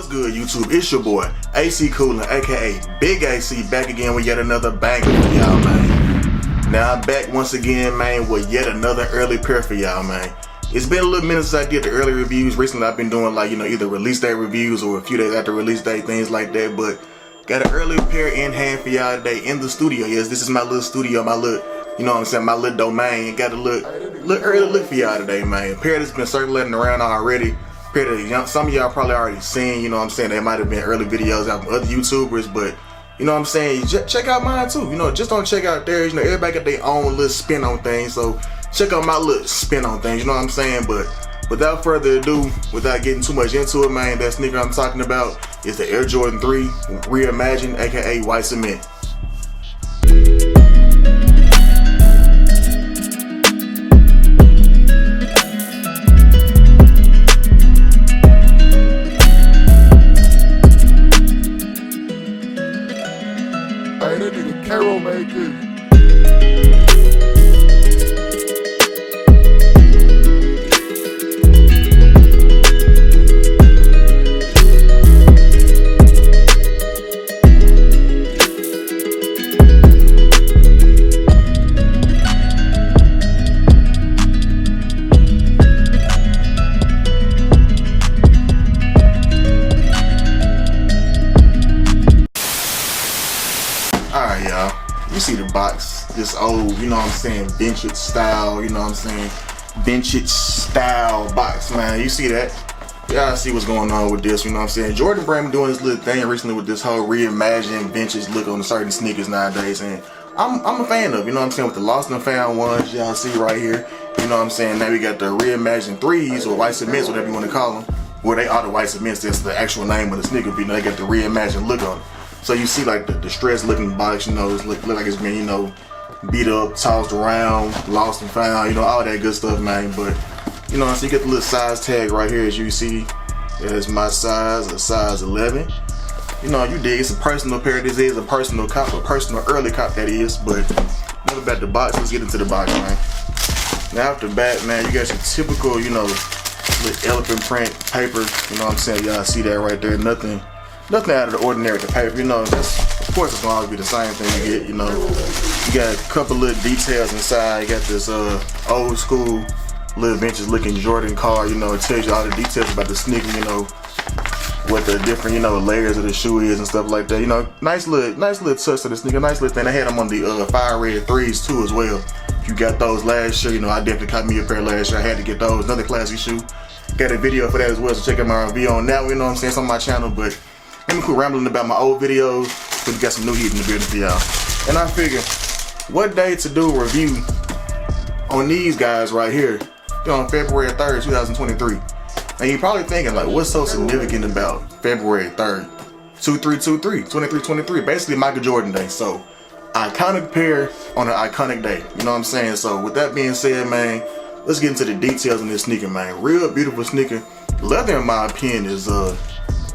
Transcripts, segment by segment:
good, YouTube? It's your boy AC Coolin, aka Big AC, back again with yet another banger for y'all, man. Now I'm back once again, man, with yet another early pair for y'all, man. It's been a little minute since I did the early reviews. Recently I've been doing like, either release date reviews or a few days after release date, things like that. But got an early pair in hand for y'all today in the studio. Yes, this is my little studio, my little, my little domain. Got a look early look for y'all today, man. A pair that's been circulating around already. Pair that some of y'all probably already seen, they might have been early videos out from other YouTubers, but check out mine too. Just don't check out theirs. Everybody got their own little spin on things, so check out my little spin on things, But without further ado, without getting too much into it, man, that sneaker I'm talking about is the Air Jordan 3 Reimagined, aka White Cement. That nigga Carol made this. Alright, y'all. You see the box, this old, vintage style, vintage style box, man. You see that? Y'all see what's going on with this, Jordan Brand doing this little thing recently with this whole reimagined vintage look on certain sneakers nowadays, and I'm a fan of, with the lost and found ones, y'all see right here, Now we got the reimagined 3s or white cements, whatever you want to call them. Well, they are the white cements, that's the actual name of the sneaker, but they got the reimagined look on it. So you see like the distressed looking box, it look like it's been, beat up, tossed around, lost and found, all that good stuff, man. But, so you get the little size tag right here, as you see. There's my size, a size 11. You dig, it's a personal pair. This is a personal cop, a personal early cop that is. But, enough about the box, let's get into the box, man. Now off the bat, man, you got your typical, little elephant print paper, y'all see that right there, nothing out of the ordinary with the paper, that's, of course it's gonna always be the same thing you get, you got a couple little details inside. You got this old school little vintage looking Jordan card, it tells you all the details about the sneaker, what the different, layers of the shoe is and stuff like that, nice little touch to the sneaker, nice little thing. I had them on the fire red 3s too as well. If you got those last year, I definitely caught me a pair last year. I had to get those, another classy shoe. Got a video for that as well, so check out my review on that, it's on my channel. But let me quit rambling about my old videos, because we got some new heat in the building for y'all. And I figured, what day to do a review on these guys right here, on February 3rd, 2023. And you're probably thinking, like, what's so significant about February 3rd, 2323, basically Michael Jordan Day. So, iconic pair on an iconic day, So, with that being said, man, let's get into the details on this sneaker, man. Real beautiful sneaker. Leather, in my opinion, is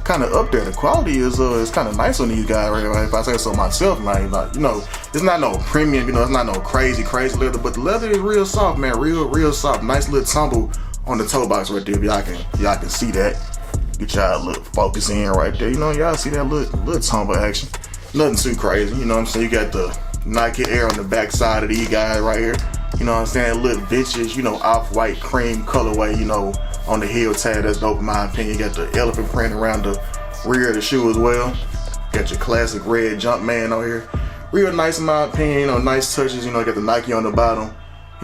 kind of up there. The quality is kind of nice on these guys, right? If I say so myself, man, like, it's not no premium, it's not no crazy leather, but the leather is real soft, man, real soft. Nice little tumble on the toe box right there. Y'all can see that. Get y'all a little focus in right there. Y'all see that little tumble action. Nothing too crazy, You got the Nike Air on the back side of these guys right here. Little vintage, off-white cream colorway, on the heel tag. That's dope in my opinion. You got the elephant print around the rear of the shoe as well. Got your classic red Jumpman on here. Real nice in my opinion, nice touches. Got the Nike on the bottom.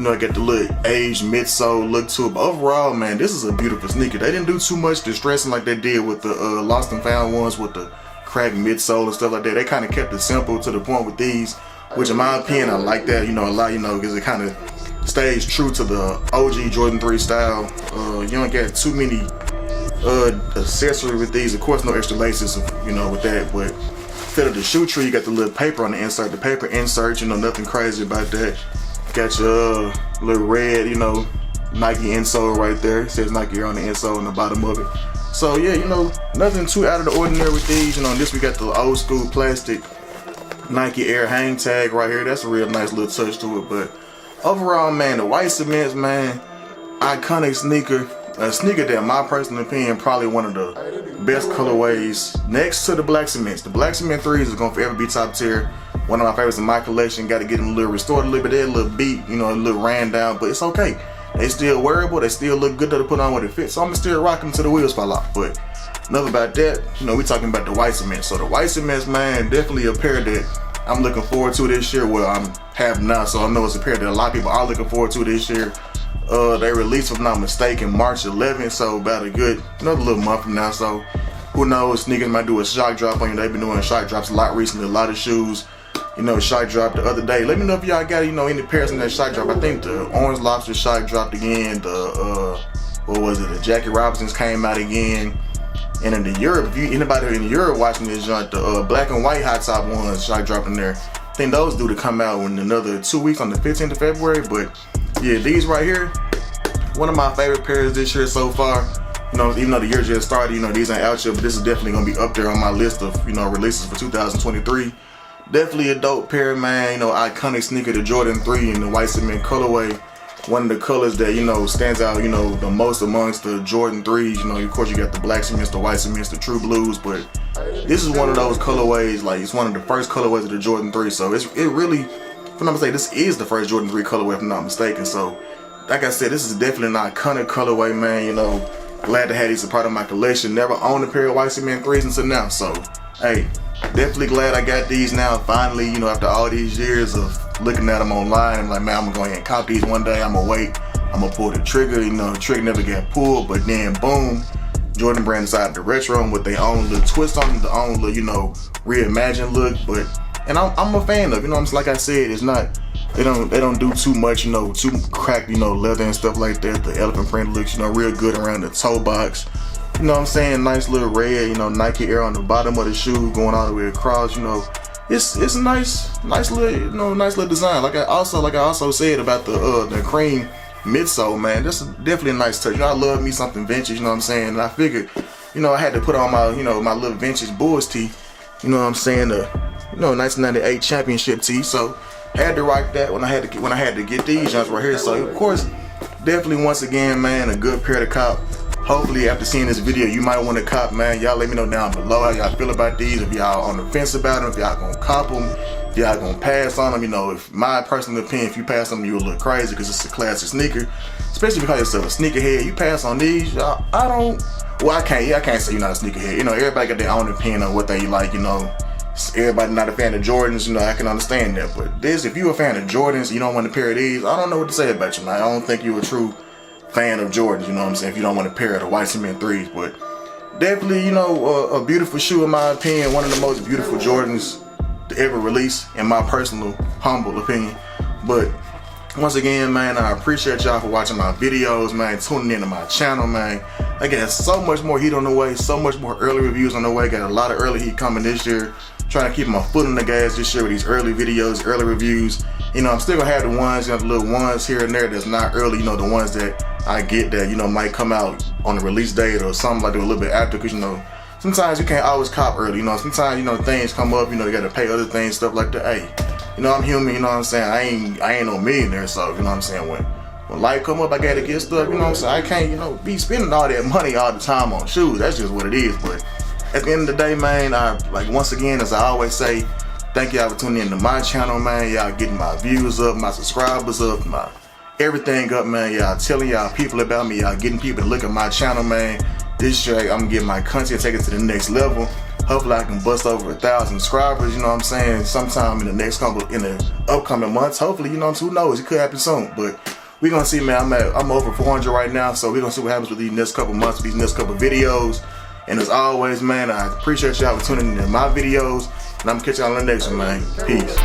Got the little aged midsole look to it. But overall, man, this is a beautiful sneaker. They didn't do too much distressing like they did with the lost and found ones with the cracked midsole and stuff like that. They kind of kept it simple to the point with these, which in my opinion, I like that, a lot, because it kind of stays true to the OG Jordan 3 style. You don't get too many accessories with these. Of course, no extra laces, with that. But instead of the shoe tree, you got the little paper on the insert. The paper insert, nothing crazy about that. Got your little red, Nike insole right there. It says Nike Air on the insole on the bottom of it. So yeah, nothing too out of the ordinary with these. This we got the old school plastic Nike Air hang tag right here. That's a real nice little touch to it. But overall, man, the white cements, man, iconic sneaker. a sneaker that, in my personal opinion, probably one of the best colorways next to the Black Cements. The Black Cement 3s is gonna forever be top tier. One of my favorites in my collection. Got to get them a little restored a little bit, a little beat, you know, a little ran down, but it's okay. They still wearable, they still look good to put on when it fits, so I'm still rocking them till the wheels fall off. But enough about that, you know, we talking about the white cement. So the white cements, man, definitely a pair that I'm looking forward to this year. Well, I'm having now, so I know it's a pair that a lot of people are looking forward to this year. They released, if I'm not mistaken, March 11th, so about a good another little month from now. So who knows, sneakers might do a shock drop on you. They've been doing shock drops a lot recently, a lot of shoes. You know, shock drop the other day. Let me know if y'all got, you know, any pairs in that shock drop. I think the Orange Lobster shock dropped again. The what was it? The Jackie Robinsons came out again. And in the Europe, if you anybody in Europe watching this joint, the black and white hot top ones shock dropping there. I think those due to come out in another 2 weeks on the 15th of February. But yeah, these right here, one of my favorite pairs this year so far. You know, even though the year just started, you know, these ain't out yet, but this is definitely gonna be up there on my list of, you know, releases for 2023. Definitely a dope pair, man. You know, iconic sneaker, the Jordan 3 in the white cement colorway. One of the colors that, you know, stands out, you know, the most amongst the Jordan 3s. You know, of course, you got the black cements, the white cements, the true blues, but this is one of those colorways, like, it's one of the first colorways of the Jordan 3. So it really, if I'm not mistaken, this is the first Jordan 3 colorway, if I'm not mistaken. So, like I said, this is definitely an iconic colorway, man. You know, glad to have these as a part of my collection. Never owned a pair of white cement 3s until now. So, hey, definitely glad I got these now, finally, you know, after all these years of looking at them online. I'm like, man, I'm gonna go ahead and cop these one day. I'm gonna wait, I'm gonna pull the trigger. You know, the trigger never got pulled, but then boom, Jordan brand decided to retro them with their own little twist on them, their own little, you know, reimagined look. But, and I'm a fan of, you know, like I said, it's not, they don't do too much, you know, too cracked, you know, leather and stuff like that. The elephant print looks, you know, real good around the toe box. You know what I'm saying? Nice little red, you know, Nike Air on the bottom of the shoe going all the way across, you know. It's a nice little, you know, nice little design. Like I also said about the cream midsole, man, this is definitely a nice touch. You know, I love me something vintage, you know what I'm saying? And I figured, you know, I had to put on my, you know, my little vintage Bulls tee, you know what I'm saying, the, you know, 1998 championship tee. So had to rock that when I had to get these joints right here. So of course, definitely once again, man, a good pair to cop. Hopefully after seeing this video, you might want to cop, man. Y'all let me know down below how y'all feel about these. If y'all on the fence about them, if y'all gonna cop them, if y'all gonna pass on them. You know, if my personal opinion, if you pass on them, you'll look crazy because it's a classic sneaker. Especially if you call yourself a sneakerhead. You pass on these, y'all, I can't say you're not a sneakerhead. You know, everybody got their own opinion on what they like, you know. Everybody not a fan of Jordans, you know, I can understand that. But this, if you're a fan of Jordans, you don't want a pair of these, I don't know what to say about you, man. I don't think you're a true fan of Jordans, you know what I'm saying, if you don't want a pair of the white cement 3s. But definitely, you know, a beautiful shoe in my opinion, one of the most beautiful Jordans to ever release in my personal, humble opinion. But once again, man, I appreciate y'all for watching my videos, man, tuning into my channel, man. I got so much more heat on the way, so much more early reviews on the way. Got a lot of early heat coming this year. Trying to keep my foot on the gas this year with these early videos, early reviews. You know, I'm still gonna have the ones, you know, the little ones here and there that's not early, you know, the ones that I get that, you know, might come out on the release date or something like that a little bit after, because, you know, sometimes you can't always cop early, you know, sometimes, you know, things come up, you know, you gotta pay other things, stuff like that. Hey, you know, I'm human, you know what I'm saying, I ain't no millionaire, so, you know what I'm saying, when life come up, I gotta get stuff, you know what I'm saying, I can't, you know, be spending all that money all the time on shoes. That's just what it is. But at the end of the day, man, once again, as I always say, thank y'all for tuning into my channel, man. Y'all getting my views up, my subscribers up, my everything up, man. Y'all telling y'all people about me. Y'all getting people to look at my channel, man. This year, I'm getting my content, take it to the next level. Hopefully, I can bust over 1,000 subscribers. You know what I'm saying? Sometime in the upcoming months. Hopefully, you know, who knows? It could happen soon. But we gonna see, man. I'm over 400 right now, so we gonna see what happens with these next couple months, with these next couple videos. And as always, man, I appreciate y'all for tuning in to my videos. And I'm gonna catch y'all on the next one, man. Peace.